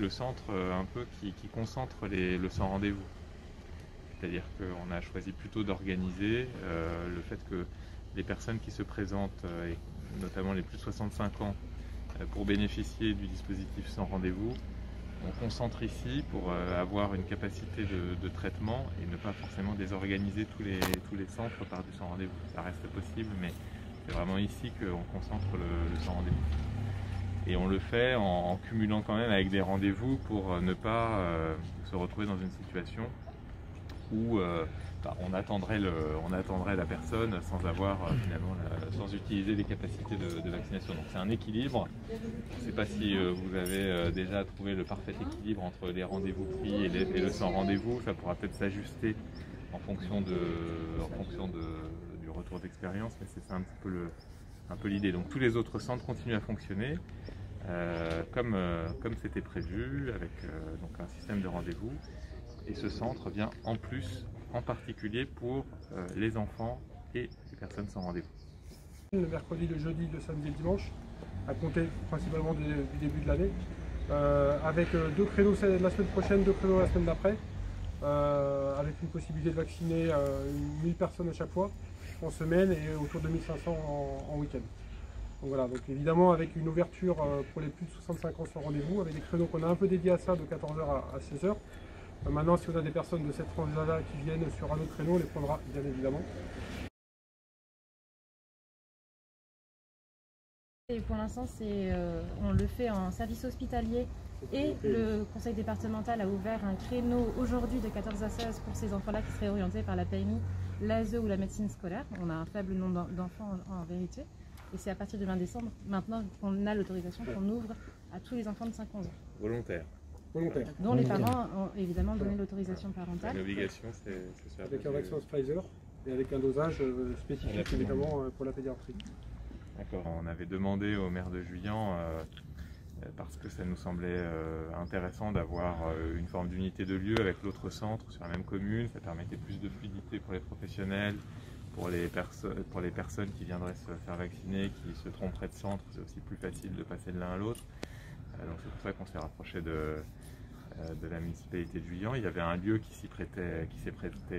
le centre un peu qui concentre le sans rendez-vous. C'est-à-dire qu'on a choisi plutôt d'organiser le fait que les personnes qui se présentent, et notamment les plus de 65 ans, pour bénéficier du dispositif sans rendez-vous, on concentre ici pour avoir une capacité de traitement et ne pas forcément désorganiser tous les centres par du sans rendez-vous. Ça reste possible, mais c'est vraiment ici qu'on concentre le sans rendez-vous. Et on le fait en cumulant quand même avec des rendez-vous pour ne pas se retrouver dans une situation où on attendrait la personne sans avoir finalement sans utiliser les capacités de vaccination. Donc c'est un équilibre. Je ne sais pas si vous avez déjà trouvé le parfait équilibre entre les rendez-vous pris et le sans rendez-vous. Ça pourra peut-être s'ajuster en fonction du retour d'expérience, mais c'est ça un petit peu un peu l'idée. Donc tous les autres centres continuent à fonctionner comme c'était prévu, avec donc un système de rendez-vous. Et ce centre vient en plus, en particulier pour les enfants et les personnes sans rendez-vous. Le mercredi, le jeudi, le samedi et le dimanche, à compter principalement du début de l'année, avec 2 créneaux la semaine prochaine, 2 créneaux la semaine d'après, avec une possibilité de vacciner 1000 personnes à chaque fois en semaine et autour de 1500 en week-end. Donc voilà, donc évidemment avec une ouverture pour les plus de 65 ans sans rendez-vous, avec des créneaux qu'on a un peu dédiés à ça de 14h à 16h. Maintenant, si on a des personnes de cette tranche-là qui viennent sur un autre créneau, on les prendra bien évidemment. Et pour l'instant, on le fait en service hospitalier et le conseil départemental a ouvert un créneau aujourd'hui de 14 à 16 pour ces enfants-là qui seraient orientés par la PMI, l'ASE ou la médecine scolaire. On a un faible nombre d'enfants en vérité. Et c'est à partir du 20 décembre, maintenant qu'on a l'autorisation qu'on ouvre à tous les enfants de 5-11 ans. Volontaire. Dont les parents ont évidemment donné l'autorisation parentale. L'obligation, c'est ça. Avec un vaccin Pfizer et avec un dosage spécifique évidemment pour la pédiatrie. D'accord. On avait demandé au maire de Juillan, parce que ça nous semblait intéressant d'avoir une forme d'unité de lieu avec l'autre centre sur la même commune. Ça permettait plus de fluidité pour les professionnels, pour les personnes qui viendraient se faire vacciner, qui se tromperaient de centre. C'est aussi plus facile de passer de l'un à l'autre. Donc c'est pour ça qu'on s'est rapproché de la municipalité de Juillan. Il y avait un lieu qui s'y prêtait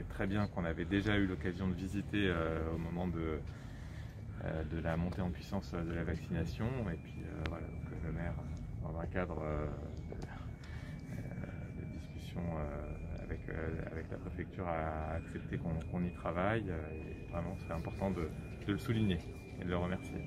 très bien, qu'on avait déjà eu l'occasion de visiter au moment de la montée en puissance de la vaccination. Et puis voilà, donc le maire, dans un cadre de discussion avec la préfecture, a accepté qu'on y travaille. Et vraiment, c'est important de le souligner et de le remercier.